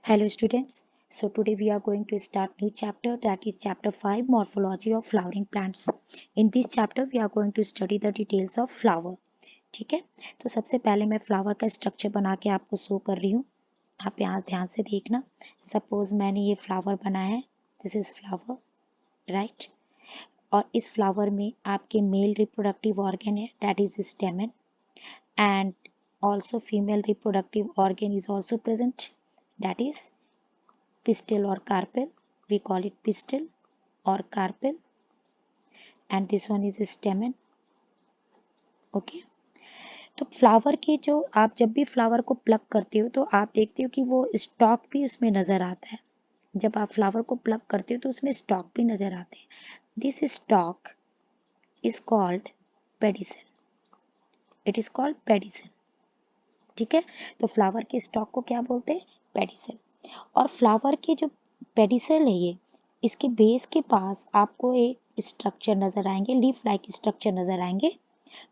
Hello students. So today we are going to start new chapter, that is chapter 5, morphology of flowering plants. In this chapter we are going to study the details of flower. ठीक है, तो सबसे पहले मैं flower का structure बना के आपको शो कर रही हूँ. आप यहाँ ध्यान से देखना. सपोज मैंने ये फ्लावर बनाया है. This is flower, right. और इस फ्लावर में आपके मेल रिप्रोडक्टिव ऑर्गन है, that is स्टेमन, and also female reproductive organ is also present, that is pistil or carpel. We call it pistil or carpel, and this one is stamen. Okay. तो flower के जो आप जब भी flower को plug करते हो तो आप देखते हो कि वो स्टॉक भी उसमें नजर आता है. जब आप फ्लावर को प्लग करते हो तो उसमें स्टॉक भी नजर आते हैं. This stock is called pedicel. It is called pedicel. ठीक है, तो फ्लावर के स्टॉक को क्या बोलते हैं? पेडिसल. और फ्लावर के जो पेडिसल है ये, इसके बेस के पास आपको एक स्ट्रक्चर नजर आएंगे, लीफ लाइक स्ट्रक्चर नजर आएंगे,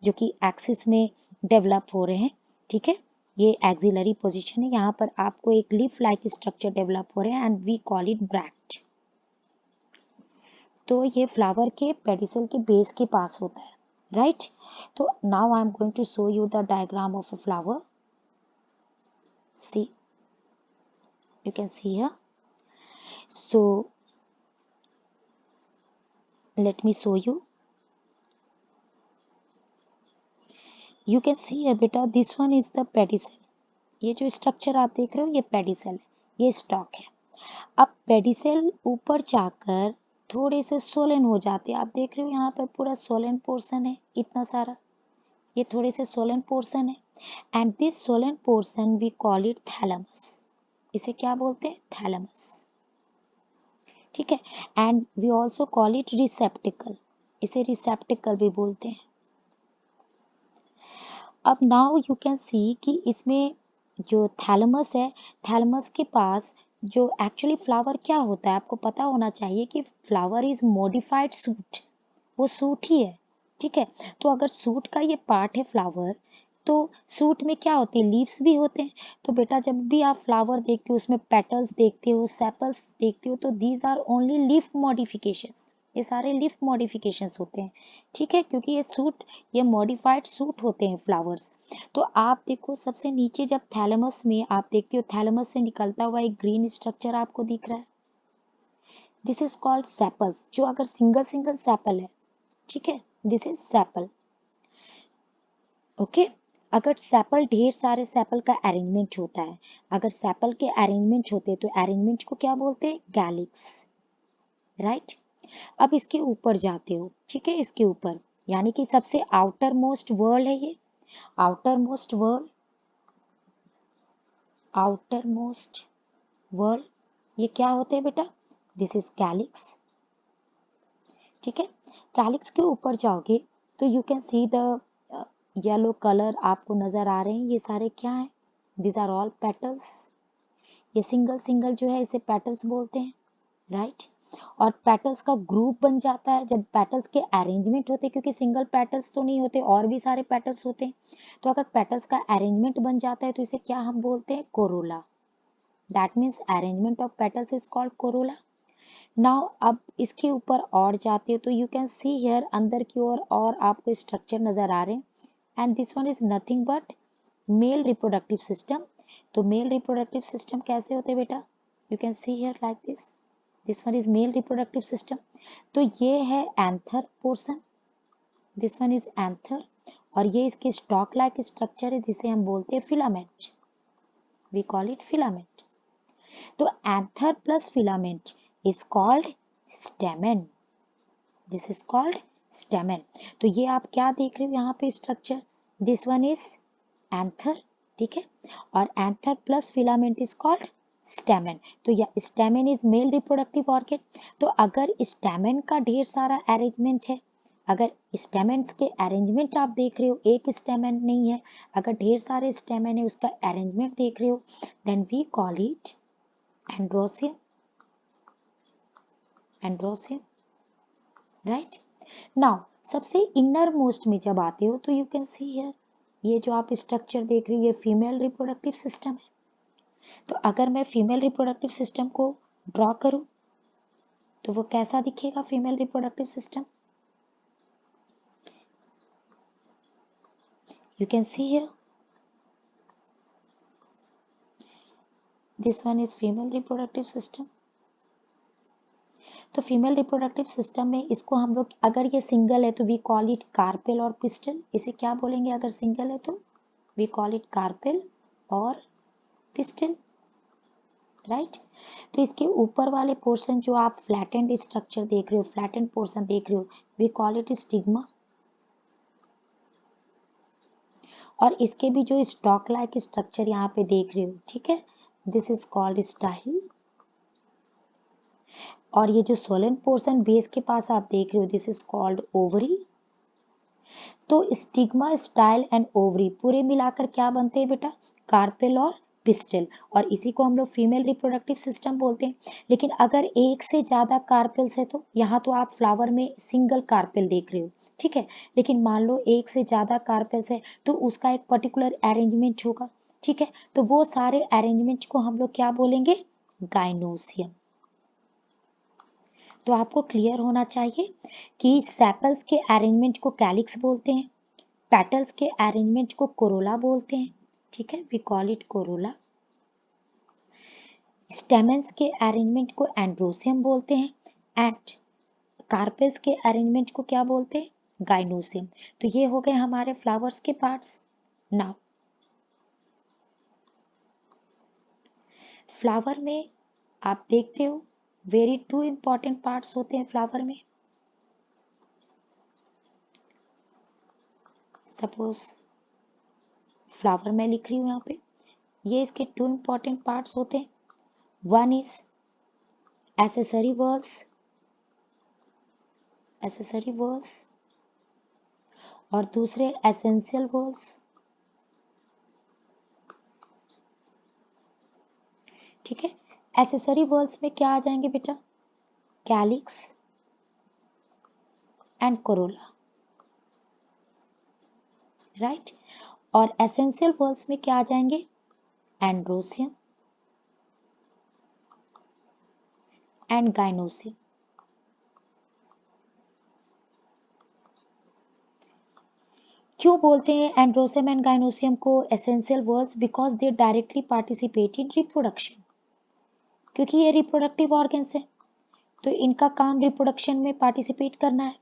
जो कि एक्सिस में डेवलप हो रहे हैं. ठीक है, ये एक्सिलरी पोजीशन है, यहाँ पर आपको एक लीफ लाइक स्ट्रक्चर डेवलप हो रहे हैं and we call it bract. तो ये फ्लावर के पेडिसल के बेस के पास होता है, राइट. तो now I am going to show you the diagram of a flower. See, you can see here. So let me show you. You can see here beta, this one is the pedicel. ये जो structure आप देख रहे हो ये pedicel है, ये stock है. अब पेडिसल ऊपर जाकर थोड़े से सोलन हो जाते हैं. आप देख रहे हो यहाँ पर पूरा सोलन पोर्शन है, इतना सारा, ये थोड़े से सोलन पोर्शन है. And this swollen portion we call it thalamus. इसे क्या बोलते हैं? थैलेमस. ठीक है, and we also call it receptacle. इसे रिसेप्टिकल भी बोलते हैं. अब नाउ यू कैन सी कि इसमें जो थैलेमस है, थैलेमस के पास जो एक्चुअली फ्लावर क्या होता है आपको पता होना चाहिए कि फ्लावर इज मॉडिफाइड सूट. वो सूट ही है. ठीक है, तो अगर सूट का ये पार्ट है फ्लावर, तो सूट में क्या होती है? लीव्स भी होते हैं. तो बेटा जब भी आप फ्लावर देखते हो उसमें पेटल्स देखते हो, सेपल्स देखते हो, तो these are only leaf modifications. ये सारे लीफ मॉडिफिकेशंस होते हैं. ठीक है, क्योंकि ये मॉडिफाइड सूट होते हैं फ्लावर्स. तो आप देखो सबसे नीचे जब थैलेमस में आप देखते हो, थैलेमस से निकलता हुआ एक ग्रीन स्ट्रक्चर आपको दिख रहा है. This is called sepals. जो अगर सिंगल सिंगल सेपल है, ठीक है, दिस इज सेपल. ओके. अगर सेपल, ढेर सारे सेपल का अरेंजमेंट होता है, अगर सेपल के अरेंजमेंट होते हैं तो अरेंजमेंट को क्या बोलते हैं? गैलिक्स, राइट. अब इसके ऊपर जाते हो, ठीक है, इसके ऊपर यानी कि सबसे आउटर मोस्ट वर्ल्ड है ये. Outer most whorl, outer most whorl, ये क्या होते हैं बेटा? This is calyx. ठीक है, कैलिक्स के ऊपर जाओगे तो you can see the yellow colour आपको नजर आ रहे हैं. ये सारे क्या हैं? This are all petals. ये सिंगल सिंगल जो है इसे पेटल्स बोलते हैं, राइट. और पेटल्स का ग्रुप बन जाता है जब पेटल्स के अरेंजमेंट होते हैं, क्योंकि सिंगल पेटल्स तो नहीं होते, और भी सारे पेटल्स होते हैं. तो अगर पेटल्स का अरेंजमेंट बन जाता है तो इसे क्या हम बोलते हैं? Corolla. That means arrangement of petals is called Corolla. Now अब इसके ऊपर और जाते हो तो यू कैन सी हियर अंदर की ओर और आपको स्ट्रक्चर नजर आ रहे हैं. And this one is nothing but male reproductive system. तो मेल रिप्रोडक्टिव सिस्टम कैसे होते हैं बेटा? You can see here like this. This one is male reproductive system. तो ये है anther portion. This one is anther. और ये इसकी स्टॉक लाइक स्ट्रक्चर है जिसे हम बोलते हैं filament. We call it filament. तो anther plus filament is called stamen. This is called stamen. तो ये आप क्या देख रहे हो यहाँ पे structure? This one is anther. ठीक है, और anther plus filament is called stamen. तो यह stamen is male reproductive organ. तो अगर stamen का ढेर सारा अरेंजमेंट है, अगर stamens के अरेंजमेंट आप देख रहे हो, एक stamen नहीं है, अगर ढेर सारे stamen है उसका अरेंजमेंट देख रहे हो, then we call it androecium. Androecium, right. Now सबसे इनर मोस्ट में जब आते हो तो यू कैन सी हियर, ये जो आप स्ट्रक्चर देख रही हो ये फीमेल रिप्रोडक्टिव सिस्टम है. तो अगर मैं फीमेल रिप्रोडक्टिव सिस्टम को ड्रॉ करूं तो वो कैसा दिखेगा female reproductive system? You can see here, this one is female reproductive system. तो फीमेल रिप्रोडक्टिव सिस्टम में इसको हम लोग, अगर ये सिंगल है तो वी कॉल इट कार्पेल और पिस्टल। इसे क्या बोलेंगे अगर सिंगल है तो? वी कॉल इट कार्पेल और पिस्टल, राइट। तो इसके ऊपर वाले पोर्शन जो आप फ्लैटेंड स्ट्रक्चर देख रहे हो, फ्लैटेंड पोर्शन देख रहे हो, वी कॉल इट स्टिग्मा। और इसके भी जो स्टॉक लाइक स्ट्रक्चर यहाँ पे देख रहे हो, ठीक है, दिस इज कॉल्ड स्टाइल। और ये जो सोलन पोर्शन बेस के पास आप देख रहे हो, दिस इज कॉल्ड ओवरी। तो स्टिग्मा, स्टाइल एंड ओवरी पूरे मिलाकर क्या बनते हैं बेटा? कार्पेल और पिस्टल। और इसी को हम लोग फीमेल रिप्रोडक्टिव सिस्टम बोलते हैं। लेकिन अगर एक से ज्यादा कार्पेल्स है तो यहाँ तो आप फ्लावर में सिंगल कार्पेल देख रहे हो, ठीक है। लेकिन मान लो एक से ज्यादा कार्पेल्स है तो उसका एक पर्टिकुलर अरेंजमेंट होगा, ठीक है। तो वो सारे अरेंजमेंट को हम लोग क्या बोलेंगे? गाइनोसियम। तो आपको क्लियर होना चाहिए कि सेपल्स के अरेंजमेंट को कैलिक्स बोलते हैं, पेटल्स के अरेंजमेंट को कोरोला बोलते हैं, ठीक है, we call it corolla. Stamens के अरेंजमेंट को एंड्रोसियम बोलते हैं एंड कार्पेल्स के अरेंजमेंट को क्या बोलते हैं? गाइनोसियम। तो ये हो गए हमारे फ्लावर्स के पार्ट्स। नाउ फ्लावर में आप देखते हो वेरी टू इंपॉर्टेंट पार्ट्स होते हैं फ्लावर में। सपोज फ्लावर मैं लिख रही हूँ यहाँ पे, ये इसके टू इंपॉर्टेंट पार्ट्स होते हैं। वन इज एसेसरी वर्स और दूसरे एसेंशियल वर्स, ठीक है। एसेसरी वर्स में क्या आ जाएंगे बेटा? Calyx and corolla, right. और एसेंशियल वर्स में क्या आ जाएंगे? Androecium and gynoecium. क्यों बोलते हैं एंड्रोसियम एंड गाइनोसियम को essential whorls? Because they directly participate in reproduction, क्योंकि ये रिप्रोडक्टिव ऑर्गन्स है तो इनका काम रिप्रोडक्शन में पार्टिसिपेट करना है।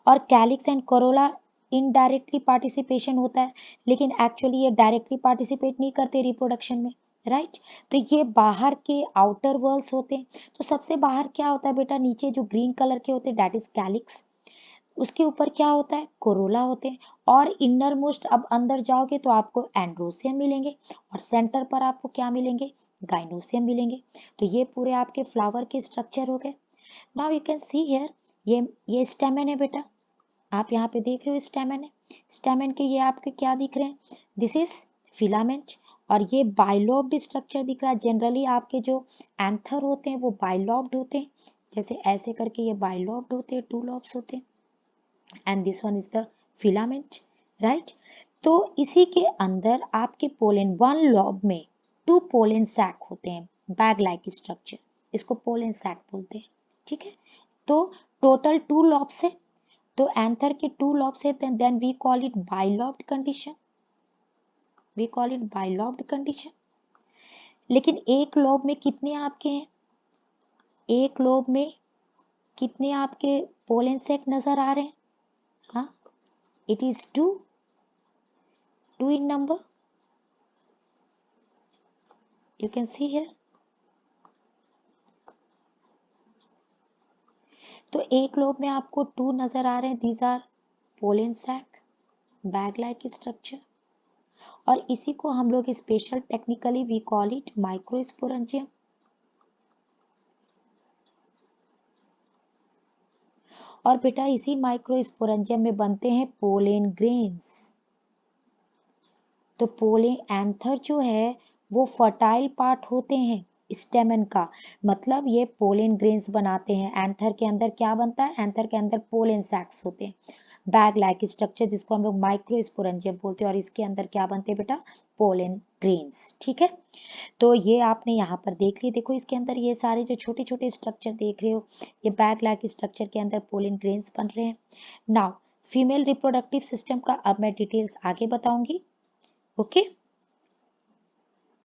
और calyx and Corolla indirectly participation होता है, लेकिन एक्चुअली ये डायरेक्टली पार्टिसिपेट नहीं करते रिप्रोडक्शन में, राइट। तो ये बाहर के आउटर वर्ल्स होते हैं। तो सबसे बाहर क्या होता है बेटा? नीचे जो ग्रीन कलर के होते हैं दैट इज कैलिक्स, उसके ऊपर क्या होता है? कोरोला होते हैं। और इनर मोस्ट अब अंदर जाओगे तो आपको एंड्रोसियम मिलेंगे और सेंटर पर आपको क्या मिलेंगे? गाइनोसियम मिलेंगे। तो ये पूरे आपके फ्लावर के स्ट्रक्चर हो गए। Now you can see here, ये स्टेमन है बेटा, आप यहाँ पे देख रहे हो स्टेमन है। स्टेमन के ये आपके क्या दिख रहे हैं? This is filament. और ये बाइलोब्ड स्ट्रक्चर दिख रहा है। जनरली आपके जो एंथर होते हैं वो बाइलोब्ड होते हैं, जैसे ऐसे करके ये बाइलोब्ड होते हैं, टू लॉब्स होते हैं। And this one is the filament, right. तो इसी के अंदर आपके पोलन, वन लॉब में टू पोलन सैक होते हैं, बैग लाइक स्ट्रक्चर, इसको पोलन सैक बोलते हैं, ठीक है। तो टोटल टू लॉब्स है, तो एंथर के टू लॉब्स है, then we call it bilobed condition, we call it bilobed condition. लेकिन एक लोब में कितने आपके हैं? एक लोब में कितने आपके पोलन सैक नजर आ रहे हैं? हाँ, it is two in number, you can see here। तो एक लोब में आपको टू नजर आ रहे हैं, these are pollen sac, bag like structure। और इसी को हम लोग special technically we call it microsporangium. और बेटा इसी माइक्रोस्पोरेंजियम में बनते हैं पोलेन ग्रेन्स। तो पोलेन एंथर जो है वो फर्टाइल पार्ट होते हैं स्टेमन का, मतलब ये पोलेन ग्रेन्स बनाते हैं। एंथर के अंदर क्या बनता है? एंथर के अंदर पोलेन सैक्स होते हैं, बैग लाइक स्ट्रक्चर जिसको हम लोग माइक्रोस्पोरेंजियम बोलते हैं। और इसके अंदर क्या बनते हैं बेटा? पोलेन ग्रेन्स, ठीक है। तो ये आपने यहाँ पर देख लिए। देखो इसके अंदर ये सारे जो छोटे छोटे स्ट्रक्चर देख रहे हो, ये बैग लाइक स्ट्रक्चर के अंदर पोलन ग्रेन्स बन रहे हैं। नाउ फीमेल रिप्रोडक्टिव सिस्टम का अब मैं डिटेल्स आगे बताऊंगी। ओके